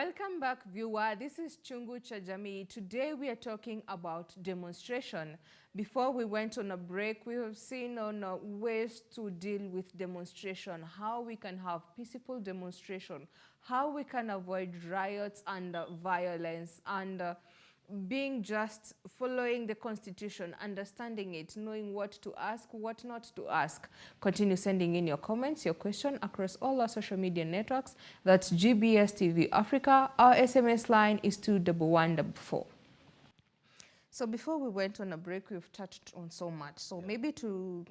Welcome back, viewer. This is Chungu cha Jamii. Today we are talking about demonstration. Before we went on a break, we have seen on ways to deal with demonstration, how we can have peaceful demonstration, how we can avoid riots and violence, and being just following the constitution, understanding it, knowing what to ask, what not to ask. Continue sending in your comments, your question across all our social media networks. That's GBS TV Africa. Our SMS line is 21144. So before we went on a break, we've touched on so much. So maybe to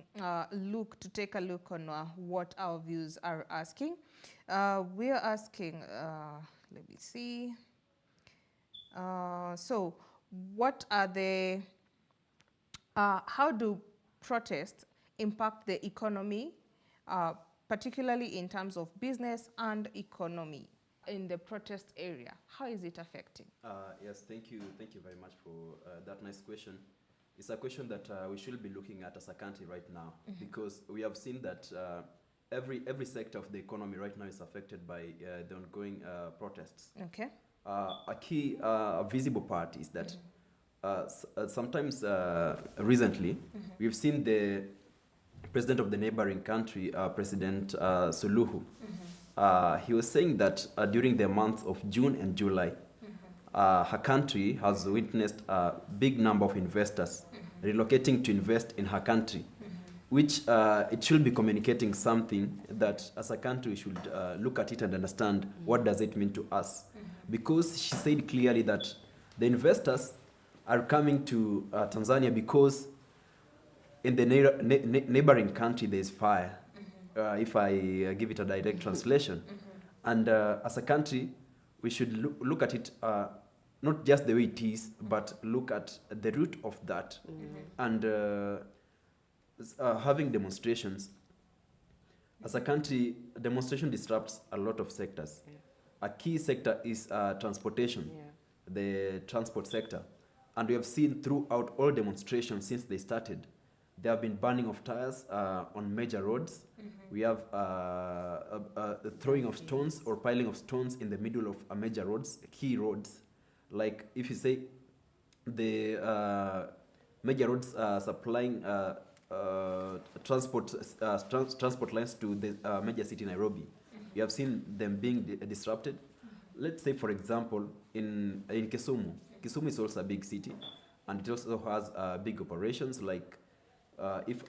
take a look on what our views are asking. We are asking, let me see. So what are the, how do protests impact the economy, particularly in terms of business and economy in the protest area? How is it affecting? Yes, thank you very much for that nice question. It's a question that we should be looking at as a country right now, because we have seen that every sector of the economy right now is affected by the ongoing protests. Okay. A key visible part is that sometimes recently we've seen the president of the neighboring country, President Suluhu. He was saying that during the months of June and July, her country has witnessed a big number of investors relocating to invest in her country, which it should be communicating something that as a country we should look at it and understand what does it mean to us. Because she said clearly that the investors are coming to Tanzania because in the neighboring country there is fire, if I give it a direct translation. And as a country, we should look at it not just the way it is, but look at the root of that. And having demonstrations, as a country, demonstration disrupts a lot of sectors. A key sector is transportation, the transport sector. And we have seen throughout all demonstrations since they started, there have been burning of tires on major roads. We have the throwing of stones or piling of stones in the middle of major roads, key roads. Like if you say the major roads supplying transport lines to the major city Nairobi, you have seen them being disrupted. Let's say, for example, in Kisumu. Kisumu is also a big city, and it also has big operations. Like if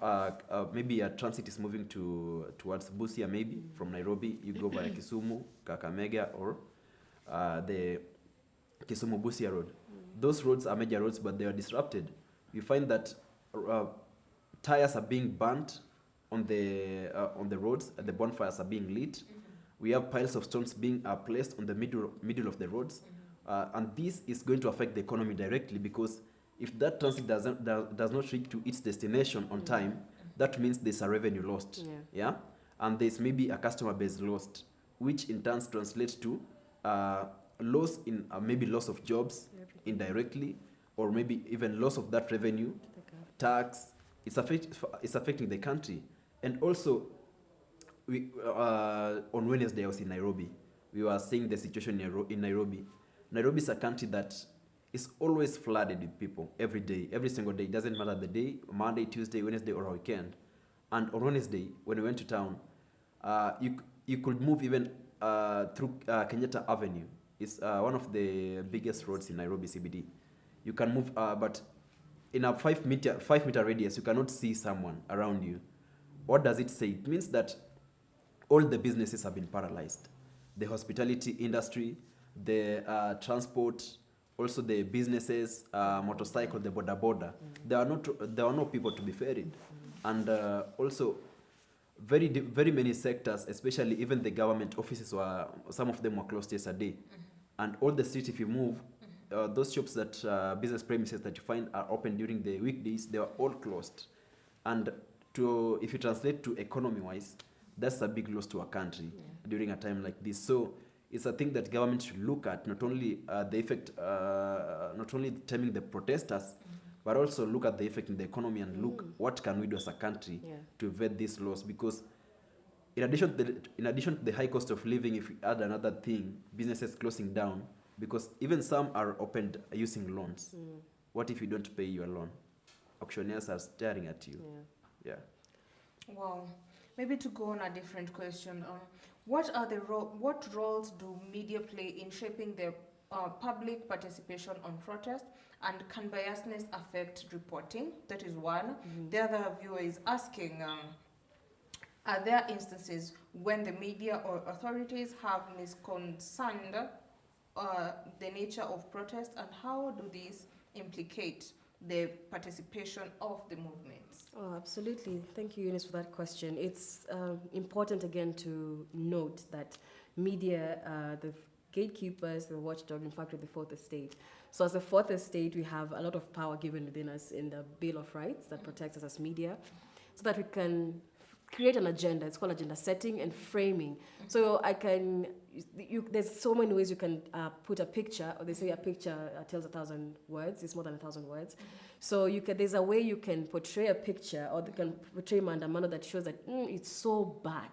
maybe a transit is moving towards Busia, maybe from Nairobi, you go via Kisumu, Kakamega, or the Kisumu-Busia road. Those roads are major roads, but they are disrupted. You find that tires are being burnt on the roads, the bonfires are being lit. We have piles of stones being placed on the middle of the roads. And this is going to affect the economy directly, because if that transit does not reach to its destination on time, that means there's a revenue lost. Yeah? And there's maybe a customer base lost, which in turn translates to loss in maybe loss of jobs indirectly, or maybe even loss of that revenue, tax. It's affecting the country. And also, on Wednesday I was in Nairobi. We were seeing the situation in Nairobi. Nairobi is a country that is always flooded with people every day, every single day. It doesn't matter the day, Monday, Tuesday, Wednesday, or a weekend. And on Wednesday, when we went to town, you could move even through Kenyatta Avenue. It's one of the biggest roads in Nairobi CBD. You can move, but in a 5 meter radius, you cannot see someone around you. What does it say? It means that all the businesses have been paralyzed. The hospitality industry, the transport, also the businesses, motorcycle, the border. There are no people to be ferried. And also, very many sectors, especially even the government offices, some of them were closed yesterday. And all the streets, if you move, those shops that business premises that you find are open during the weekdays, they are all closed. And if you translate to economy-wise, that's a big loss to a country during a time like this. So it's a thing that government should look at, not only the effect, not only taming the protesters, but also look at the effect in the economy and look what can we do as a country to evade this loss. Because in addition to the high cost of living, if we add another thing, businesses closing down, because even some are opened using loans. What if you don't pay your loan? Auctioneers are staring at you. Yeah. Well, maybe to go on a different question, what roles do media play in shaping the public participation on protest, and can biasness affect reporting? That is one. The other viewer is asking, are there instances when the media or authorities have misconceived the nature of protest, and how do these implicate the participation of the movements? Oh, absolutely. Thank you, Eunice, for that question. It's important again to note that media, the gatekeepers, the watchdog, in fact, with the fourth estate. So as the fourth estate, we have a lot of power given within us in the Bill of Rights that protects us as media, so that we can create an agenda. It's called agenda setting and framing. So there's so many ways you can put a picture, or they say a picture tells 1,000 words. It's more than 1,000 words. So there's a way you can portray a picture, or they can portray Maandamano that shows that it's so bad.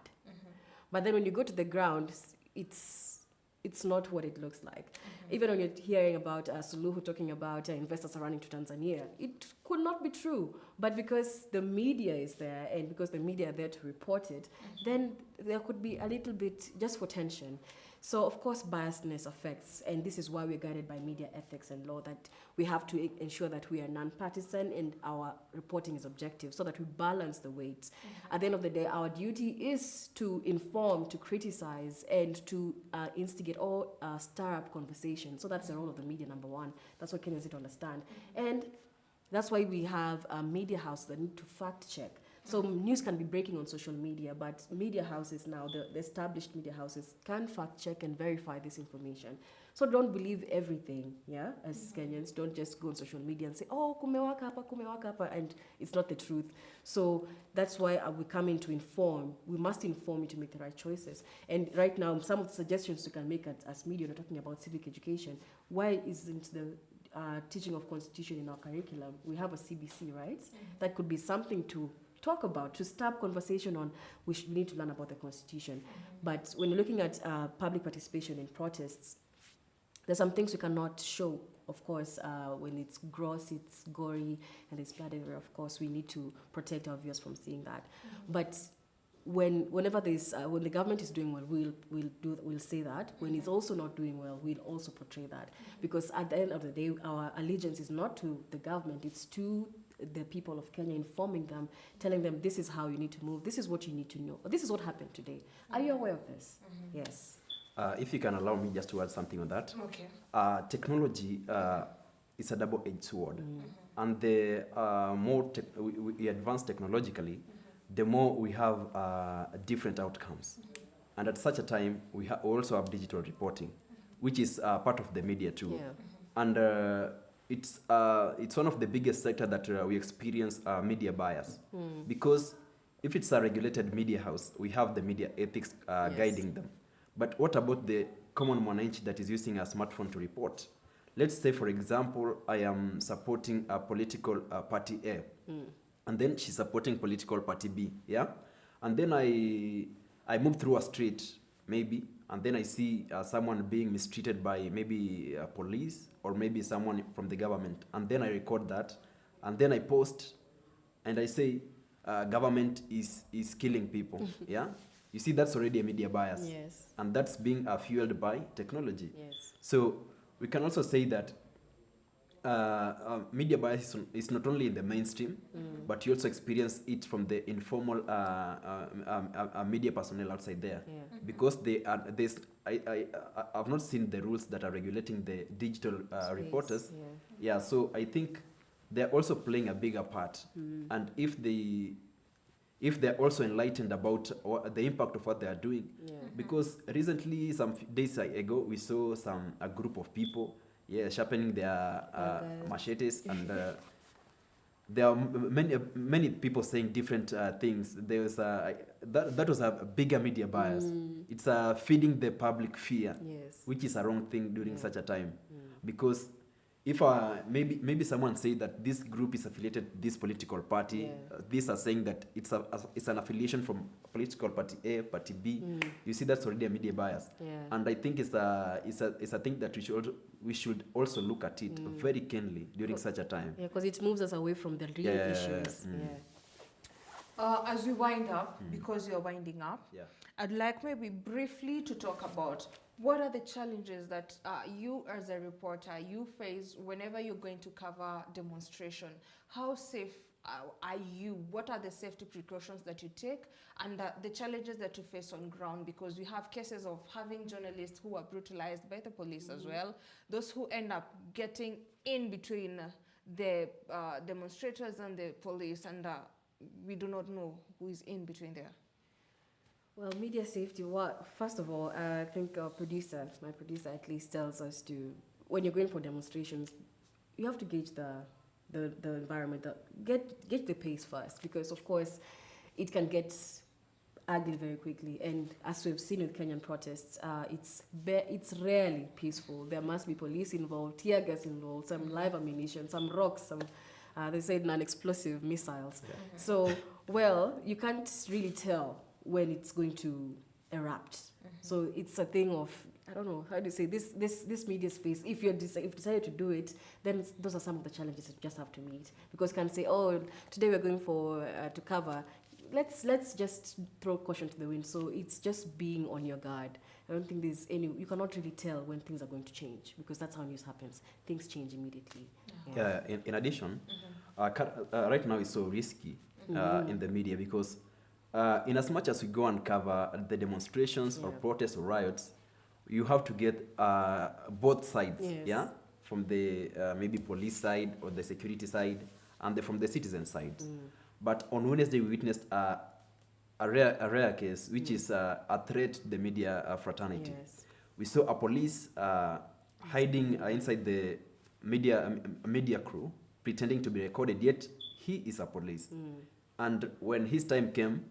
But then when you go to the ground, it's not what it looks like. Even when you're hearing about Suluhu talking about investors are running to Tanzania, it could not be true. But because the media is there, and because the media are there to report it, then there could be a little bit just for tension. So of course biasness affects, and this is why we're guided by media ethics and law, that we have to ensure that we are non-partisan and our reporting is objective, so that we balance the weights. At the end of the day, our duty is to inform, to criticize, and to instigate or stir up conversation. So that's the role of the media, number one. That's what Kenyans need to understand. And that's why we have a media house that need to fact check. So news can be breaking on social media, but media houses now, the established media houses, can fact check and verify this information. So don't believe everything, as Kenyans. Don't just go on social media and say, oh, kumewaka hapa, and it's not the truth. So that's why we come in to inform. We must inform you to make the right choices. And right now, some of the suggestions you can make as media, we're talking about civic education. Why isn't the teaching of constitution in our curriculum? We have a CBC, right? That could be something to talk about, to start conversation on. We need to learn about the constitution. But when you're looking at public participation in protests, there's some things we cannot show. Of course, when it's gross, it's gory, and it's blood everywhere, of course, we need to protect our viewers from seeing that. But whenever when the government is doing well, we'll say that. When it's also not doing well, we'll also portray that. Because at the end of the day, our allegiance is not to the government, it's to the people of Kenya, informing them, telling them this is how you need to move, this is what you need to know, or this is what happened today. Are you aware of this? Yes. If you can allow me just to add something on that. Okay. Technology is a double-edged sword. And the more we advance technologically, the more we have different outcomes. And at such a time, we also have digital reporting, which is part of the media too. And it's one of the biggest sector that we experience media bias. Because if it's a regulated media house, we have the media ethics guiding them. But what about the common mwananchi that is using a smartphone to report? Let's say, for example, I am supporting a political party A, and then she's supporting political party B, and then I move through a street, maybe, and then I see someone being mistreated by maybe police or maybe someone from the government, and then I record that, and then I post, and I say, government is killing people, You see, that's already a media bias. Yes. And that's being fueled by technology. Yes. So we can also say that media bias is not only in the mainstream, but you also experience it from the informal media personnel outside there. Because I've not seen the rules that are regulating the digital reporters. So I think they're also playing a bigger part. And if they're also enlightened about the impact of what they are doing. Because recently, some days ago, we saw a group of people sharpening their machetes, and there are many people saying different things. There was that was a bigger media bias. It's feeding the public fear, which is a wrong thing during such a time. Because if maybe someone say that this group is affiliated to this political party, Yeah. these are saying that it's an affiliation from political party A, party B. You see, that's already a media bias. Yeah. And I think it's a thing that we should also look at it very keenly during such a time. Yeah, because it moves us away from the real Yeah, issues. As we wind up, because you're winding up, Yeah. I'd like maybe briefly to talk about what are the challenges that you as a reporter, you face whenever you're going to cover demonstration. How safe are you? What are the safety precautions that you take, and the challenges that you face on ground? Because we have cases of having journalists who are brutalized by the police as well, those who end up getting in between the demonstrators and the police, and we do not know who is in between there. Well, media safety, first of all, I think my producer at least tells us to, when you're going for demonstrations, you have to gauge the environment, get the pace first, because of course it can get ugly very quickly. And as we've seen with Kenyan protests, it's rarely peaceful. There must be police involved, tear gas involved, some live ammunition, some rocks, some they said non-explosive missiles. Yeah. So, well, you can't really tell when it's going to erupt. So it's a thing of, I don't know, how do you say, this media space, if you decided to do it, then those are some of the challenges that you just have to meet. Because you can say, oh, today we're going to cover, let's just throw caution to the wind. So it's just being on your guard. I don't think you cannot really tell when things are going to change, because that's how news happens. Things change immediately. Yeah. In addition, right now it's so risky in the media, because in as much as we go and cover the demonstrations or protests or riots, you have to get both sides, Yes. from the maybe police side or the security side, and from the citizen side. But on Wednesday, we witnessed a rare case, which is a threat to the media fraternity. Yes. We saw a police hiding inside the media crew, pretending to be recorded, yet he is a police. And when his time came,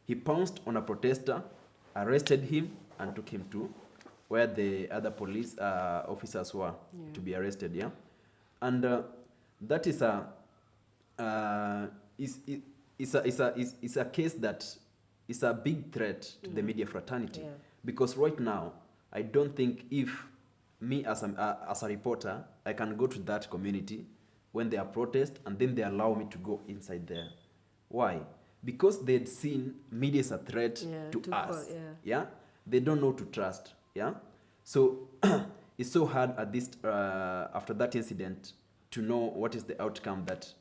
he pounced on a protester, arrested him, and took him to where the other police officers were to be arrested. Yeah, and that is is a case that is a big threat to the media fraternity. Yeah. Because right now, I don't think if me as a reporter, I can go to that community when they are protest and then they allow me to go inside there. Why? Because they'd seen media as a threat to us. Yeah, they don't know to trust. Yeah, so it's so hard at this after that incident to know what is the outcome that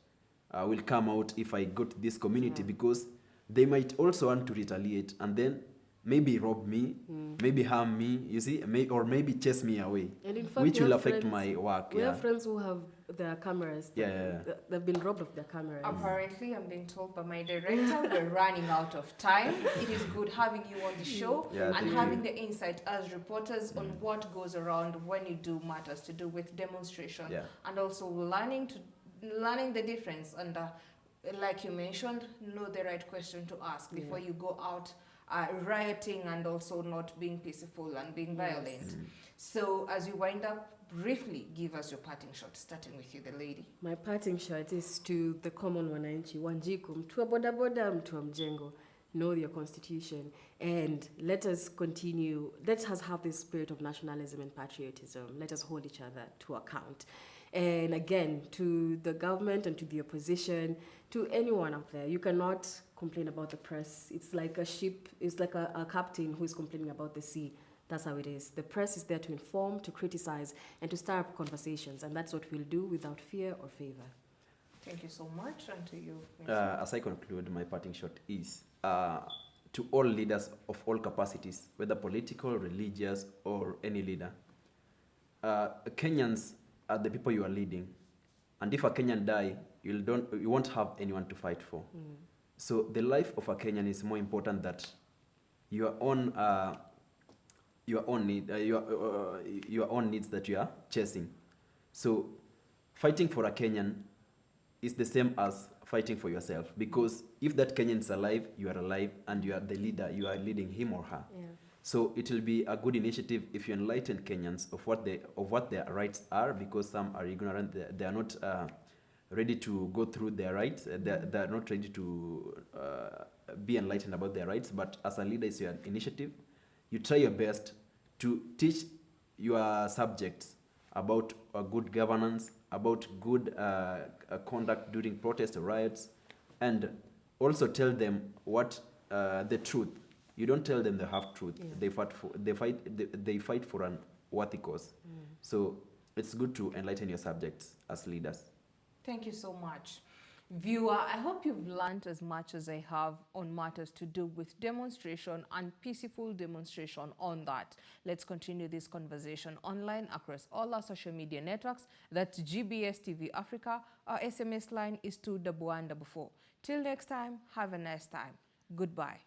will come out if I go to this community, because they might also want to retaliate and then maybe rob me, maybe harm me, you see, or maybe chase me away, And in fact, which we will have affect friends- my work. We Yeah. have friends who have their cameras. They've been robbed of their cameras. Apparently, I'm being told by my director, we're running out of time. It is good having you on the show Yeah, and thank having you. the insight as reporters on what goes around when you do matters to do with demonstration, Yeah. and also learning the difference, and like you mentioned, know the right question to ask before you go out rioting and also not being peaceful and being violent. So as you wind up, briefly give us your parting shot, starting with you, the lady. My parting shot is to the common wananchi, Wanjiku, mtu wa bodaboda, mtu wa mjengo. Know your constitution, and let us continue. Let us have this spirit of nationalism and patriotism. Let us hold each other to account. And again, to the government and to the opposition, to anyone out there, you cannot complain about the press. It's like a ship, it's like a captain who is complaining about the sea. That's how it is. The press is there to inform, to criticize, and to start up conversations, and that's what we'll do without fear or favor. Thank you so much, and to you. As I conclude, my parting shot is to all leaders of all capacities, whether political, religious, or any leader. Kenyans are the people you are leading, and if a Kenyan die, you won't have anyone to fight for. So the life of a Kenyan is more important than your own needs that you are chasing. So fighting for a Kenyan is the same as fighting for yourself, because if that Kenyan is alive, you are alive, and you are the leader, you are leading him or her. Yeah. So it will be a good initiative if you enlighten Kenyans of what their rights are, because some are ignorant. They are not ready to go through their rights. They are not ready to be enlightened about their rights. But as a leader, it's your initiative. You try your best to teach your subjects about good governance, about good conduct during protests or riots, and also tell them what the truth. You don't tell them the half truth. Yeah. They fight for an worthy cause. So it's good to enlighten your subjects as leaders. Thank you so much. Viewer, I hope you've learned as much as I have on matters to do with demonstration and peaceful demonstration on that. Let's continue this conversation online across all our social media networks. That's GBS TV Africa. Our SMS line is 21144. Till next time, have a nice time. Goodbye.